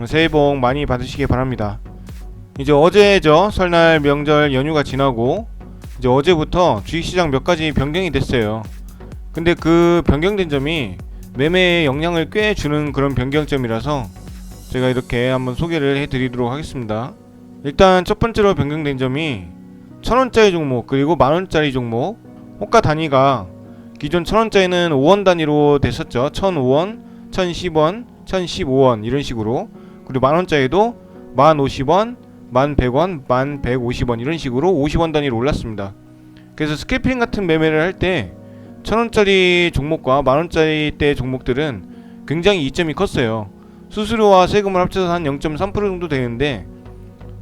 새해 복 많이 받으시기 바랍니다. 이제 어제죠. 설날 명절 연휴가 지나고 이제 어제부터 주식시장 몇 가지 변경이 됐어요. 근데 그 변경된 점이 매매에 영향을 꽤 주는 그런 변경점이라서 제가 이렇게 한번 소개를 해드리도록 하겠습니다. 일단 첫 번째로 변경된 점이 1000원짜리 종목 그리고 만원짜리 종목 호가 단위가 기존 1000원짜리는 5원 단위로 됐었죠. 1005원, 1010원, 1015원 이런 식으로. 그리고 만원짜리도 1050원, 1100원, 1150원 이런 식으로 50원 단위로 올랐습니다. 그래서 스캘핑 같은 매매를 할 때 1000원짜리 종목과 만원짜리 대 종목들은 굉장히 이점이 컸어요. 수수료와 세금을 합쳐서 한 0.3% 정도 되는데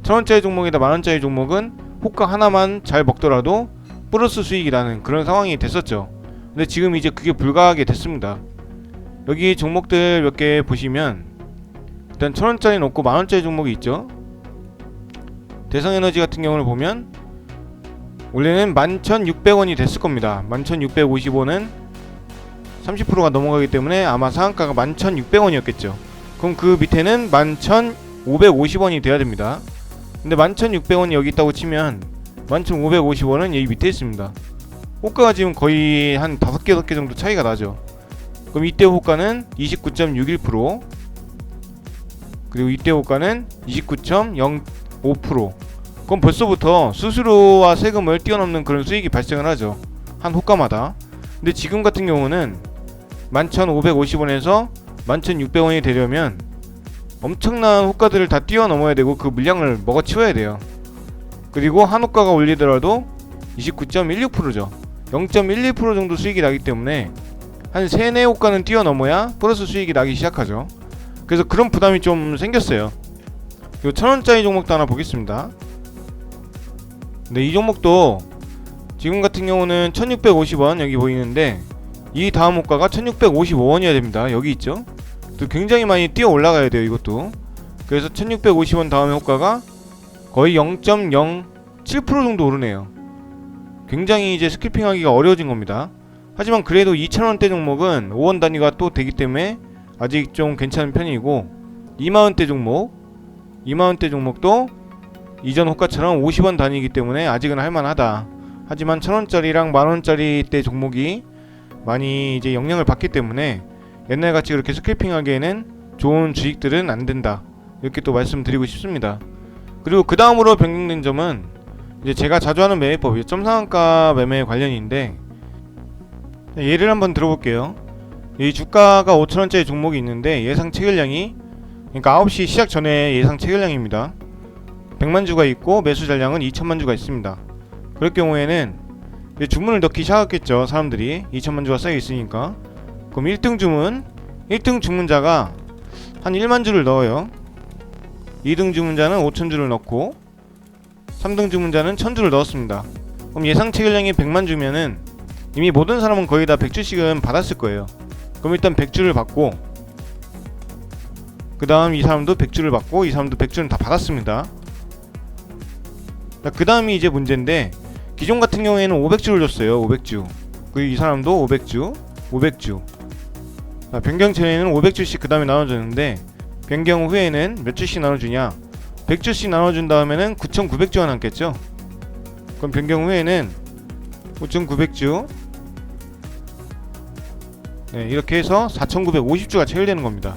1000원짜리 종목이나 만원짜리 종목은 호가 하나만 잘 먹더라도 플러스 수익이 나는 그런 상황이 됐었죠. 근데 지금 이제 그게 불가하게 됐습니다. 여기 종목들 몇 개 보시면 일단 1000원짜리 놓고 만원짜리 종목이 있죠. 대성에너지 같은 경우를 보면 원래는 11,600원이 됐을 겁니다. 11,650원은 30%가 넘어가기 때문에 아마 상한가가 11,600원이었겠죠. 그럼 그 밑에는 11,550원이 돼야 됩니다. 근데 11,600원이 여기 있다고 치면 11,550원은 여기 밑에 있습니다. 호가가 지금 거의 한 5개, 6개 정도 차이가 나죠. 그럼 이때 호가는 29.61%, 그리고 이때 호가는 29.05%. 그럼 벌써부터 수수료와 세금을 뛰어넘는 그런 수익이 발생을 하죠. 한 호가마다. 근데 지금 같은 경우는 11,550원에서 11,600원이 되려면 엄청난 호가들을 다 뛰어넘어야 되고 그 물량을 먹어치워야 돼요. 그리고 한 호가가 올리더라도 29.16%죠. 0.12% 정도 수익이 나기 때문에 한 3, 4호가는 뛰어넘어야 플러스 수익이 나기 시작하죠. 그래서 그런 부담이 좀 생겼어요. 요 1000원짜리 종목도 하나 보겠습니다. 근데 이 종목도 지금 같은 경우는 1650원 여기 보이는데 이 다음 호가가 1655원이어야 됩니다. 여기 있죠. 또 굉장히 많이 뛰어 올라가야 돼요. 이것도. 그래서 1650원 다음에 호가가 거의 0.07% 정도 오르네요. 굉장히 이제 스킬핑하기가 어려워진 겁니다. 하지만 그래도 2000원대 종목은 5원 단위가 또 되기 때문에 아직 좀 괜찮은 편이고 2만원대 종목도 이전 호가처럼 50원 단위이기 때문에 아직은 할만하다. 하지만 1000원짜리랑 만원짜리 대 종목이 많이 이제 영향을 받기 때문에 옛날같이 그렇게 스캘핑하기에는 좋은 주식들은 안된다. 이렇게 또 말씀드리고 싶습니다. 그리고 그 다음으로 변경된 점은 이제 제가 자주 하는 매매법이에요. 점상한가 매매 관련인데 예를 한번 들어볼게요. 이 주가가 5천원짜리 종목이 있는데 예상 체결량이 그러니까 9시 시작 전에 예상 체결량입니다. 100만주가 있고 매수 잔량은 2천만주가 있습니다. 그럴 경우에는 주문을 넣기 시작했겠죠. 사람들이 2천만주가 쌓여 있으니까. 그럼 1등 주문자가 한 1만주를 넣어요. 2등 주문자는 5천주를 넣고 3등 주문자는 1000주를 넣었습니다. 그럼 예상 체결량이 100만주면은 이미 모든 사람은 거의 다 100주씩은 받았을 거예요. 그럼 일단 100주를 받고 그 다음 이 사람도 100주를 받고 이 사람도 100주는 다 받았습니다. 그 다음이 이제 문제인데 기존 같은 경우에는 500주를 줬어요. 500주. 그리고 이 사람도 500주. 변경 전에는 500주씩 그 다음에 나눠줬는데 변경 후에는 몇 주씩 나눠주냐? 100주씩 나눠준 다음에는 9,900주가 남겠죠? 그럼 변경 후에는 5,900주 이렇게 해서 4,950주가 체결되는 겁니다.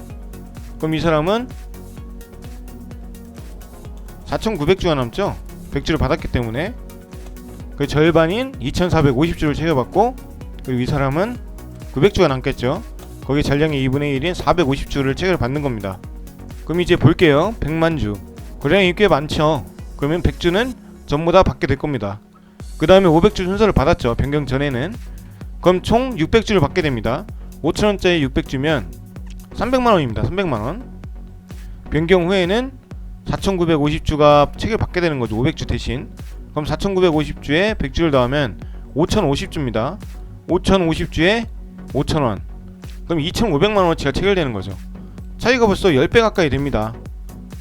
그럼 이 사람은 4,900주가 남죠? 100주를 받았기 때문에 그 절반인 2,450주를 체결받고 그리고 이 사람은 900주가 남겠죠? 거기 잔량의 2분의 1인 450주를 체결받는 겁니다. 그럼 이제 볼게요. 100만주 거량이 꽤 많죠? 그러면 100주는 전부 다 받게 될 겁니다. 그 다음에 500주 순서를 받았죠. 변경 전에는. 그럼 총 600주를 받게 됩니다. 5천원짜리 600주면 300만원입니다. 300만원. 변경 후에는 4,950주가 체결받게 되는 거죠. 500주 대신. 그럼 4,950주에 100주를 더하면 5,050주입니다. 5,050주에 5,000원. 그럼 2,500만원어치가 체결되는 거죠. 차이가 벌써 10배 가까이 됩니다.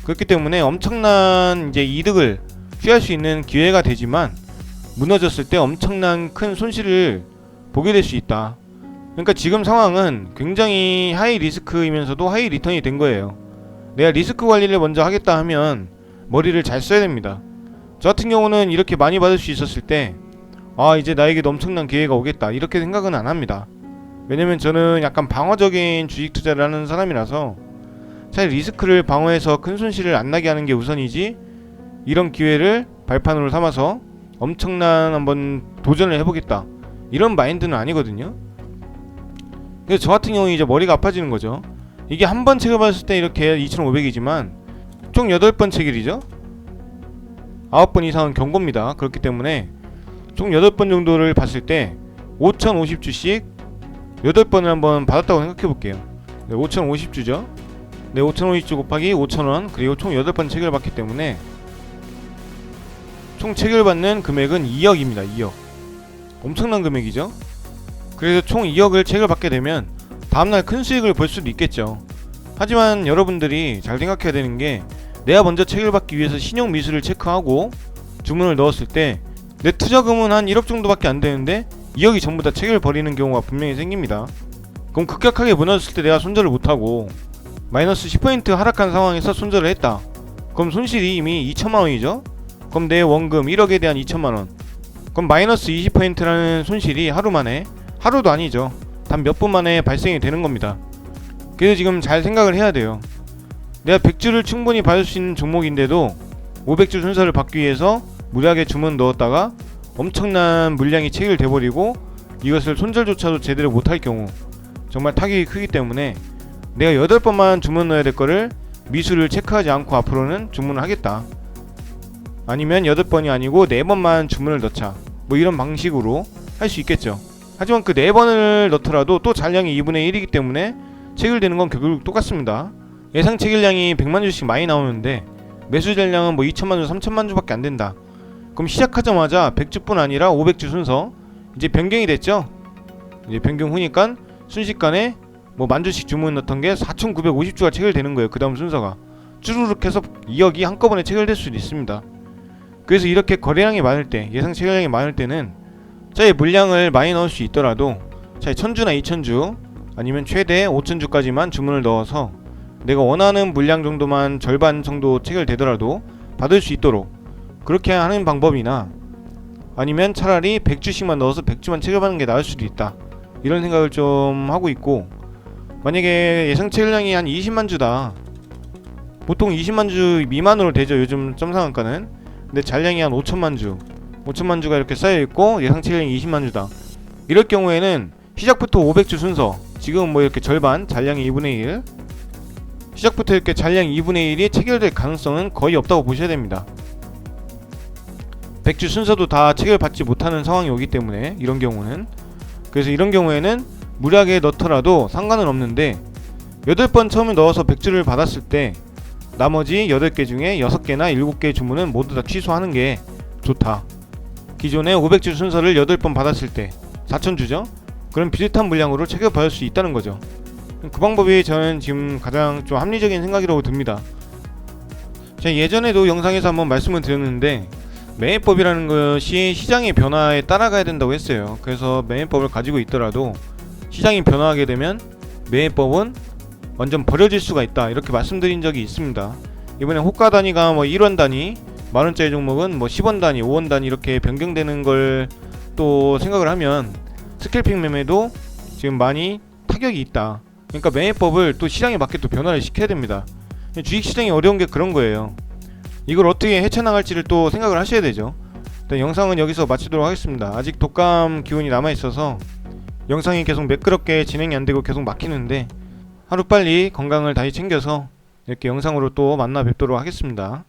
그렇기 때문에 엄청난 이제 이득을 취할 수 있는 기회가 되지만 무너졌을 때 엄청난 큰 손실을 보게 될 수 있다. 그러니까 지금 상황은 굉장히 하이 리스크이면서도 하이 리턴이 된 거예요. 내가 리스크 관리를 먼저 하겠다 하면 머리를 잘 써야 됩니다. 저 같은 경우는 이렇게 많이 받을 수 있었을 때 이제 나에게도 엄청난 기회가 오겠다 이렇게 생각은 안 합니다. 왜냐면 저는 약간 방어적인 주식 투자를 하는 사람이라서 차라리 리스크를 방어해서 큰 손실을 안 나게 하는 게 우선이지, 이런 기회를 발판으로 삼아서 엄청난 한번 도전을 해보겠다 이런 마인드는 아니거든요. 그래서 저 같은 경우 이제 머리가 아파지는 거죠. 이게 한 번 체결받았을 때 이렇게 2,500이지만 총 8번 체결이죠. 9번 이상은 경고입니다. 그렇기 때문에 총 8번 정도를 봤을 때 5,050주씩 8번을 한번 받았다고 생각해 볼게요. 네, 5,050주죠. 네, 5,050주 곱하기 5,000원, 그리고 총 8번 체결받기 때문에 총 체결받는 금액은 2억입니다. 2억. 엄청난 금액이죠. 그래서 총 2억을 체결받게 되면 다음날 큰 수익을 볼 수도 있겠죠. 하지만 여러분들이 잘 생각해야 되는 게, 내가 먼저 체결받기 위해서 신용 미수를 체크하고 주문을 넣었을 때 내 투자금은 한 1억 정도밖에 안 되는데 2억이 전부 다 체결 버리는 경우가 분명히 생깁니다. 그럼 급격하게 무너졌을 때 내가 손절을 못하고 마이너스 10% 하락한 상황에서 손절을 했다. 그럼 손실이 이미 2천만원이죠. 그럼 내 원금 1억에 대한 2천만원, 그럼 마이너스 20%라는 손실이 하루 만에, 하루도 아니죠, 단 몇 분 만에 발생이 되는 겁니다. 그래서 지금 잘 생각을 해야 돼요. 내가 100주를 충분히 받을 수 있는 종목인데도 500주 순서를 받기 위해서 무리하게 주문 넣었다가 엄청난 물량이 체결돼 버리고 이것을 손절조차도 제대로 못할 경우 정말 타격이 크기 때문에 내가 8번만 주문 넣어야 될 거를 미수를 체크하지 않고 앞으로는 주문을 하겠다, 아니면 8번이 아니고 4번만 주문을 넣자, 뭐 이런 방식으로 할 수 있겠죠. 하지만 그 4번을 넣더라도 또 잔량이 2분의 1이기 때문에 체결되는 건 결국 똑같습니다. 예상 체결량이 100만 주씩 많이 나오는데 매수 잔량은 뭐 2천만 주, 3천만 주밖에 안 된다. 그럼 시작하자마자 100주뿐 아니라 500주 순서 이제 변경이 됐죠. 이제 변경 후니까 순식간에 뭐 만주씩 주문 넣던 게 4,950주가 체결되는 거예요. 그 다음 순서가 쭈루룩 해서 2억이 한꺼번에 체결될 수도 있습니다. 그래서 이렇게 거래량이 많을 때, 예상 체결량이 많을 때는 차라리 물량을 많이 넣을 수 있더라도 차라리 1,000주나 2,000주 아니면 최대 5,000주까지만 주문을 넣어서 내가 원하는 물량 정도만 절반 정도 체결되더라도 받을 수 있도록 그렇게 하는 방법이나, 아니면 차라리 100주씩만 넣어서 100주만 체결받는 게 나을 수도 있다, 이런 생각을 좀 하고 있고, 만약에 예상 체결량이 한 20만 주다, 보통 20만 주 미만으로 되죠, 요즘 점상한가는. 근데 잔량이 한 5천만 주가 이렇게 쌓여있고 예상 체결량이 20만 주다, 이럴 경우에는 시작부터 500주 순서, 지금 뭐 이렇게 절반, 잔량이 2분의 1, 시작부터 이렇게 잔량 2분의 1이 체결될 가능성은 거의 없다고 보셔야 됩니다. 100주 순서도 다 체결받지 못하는 상황이 오기 때문에 이런 경우는, 그래서 이런 경우에는 무리하게 넣더라도 상관은 없는데 8번 처음에 넣어서 100주를 받았을 때 나머지 8개 중에 6개나 7개 주문은 모두 다 취소하는 게 좋다. 기존에 500주 순서를 8번 받았을 때 4,000주죠? 그럼 비슷한 물량으로 체결받을 수 있다는 거죠. 그 방법이 저는 지금 가장 좀 합리적인 생각이라고 듭니다. 제가 예전에도 영상에서 한번 말씀을 드렸는데, 매매법이라는 것이 시장의 변화에 따라가야 된다고 했어요. 그래서 매매법을 가지고 있더라도 시장이 변화하게 되면 매매법은 완전 버려질 수가 있다, 이렇게 말씀드린 적이 있습니다. 이번에 호가 단위가 뭐 1원 단위, 만원짜리 종목은 뭐 10원 단위, 5원 단위 이렇게 변경되는 걸 또 생각을 하면 스캘핑 매매도 지금 많이 타격이 있다. 그러니까 매매법을 또 시장에 맞게 또 변화를 시켜야 됩니다. 주식시장이 어려운 게 그런 거예요. 이걸 어떻게 헤쳐나갈지를 또 생각을 하셔야 되죠. 일단 영상은 여기서 마치도록 하겠습니다. 아직 독감 기운이 남아있어서 영상이 계속 매끄럽게 진행이 안되고 계속 막히는데, 하루빨리 건강을 다시 챙겨서 이렇게 영상으로 또 만나 뵙도록 하겠습니다.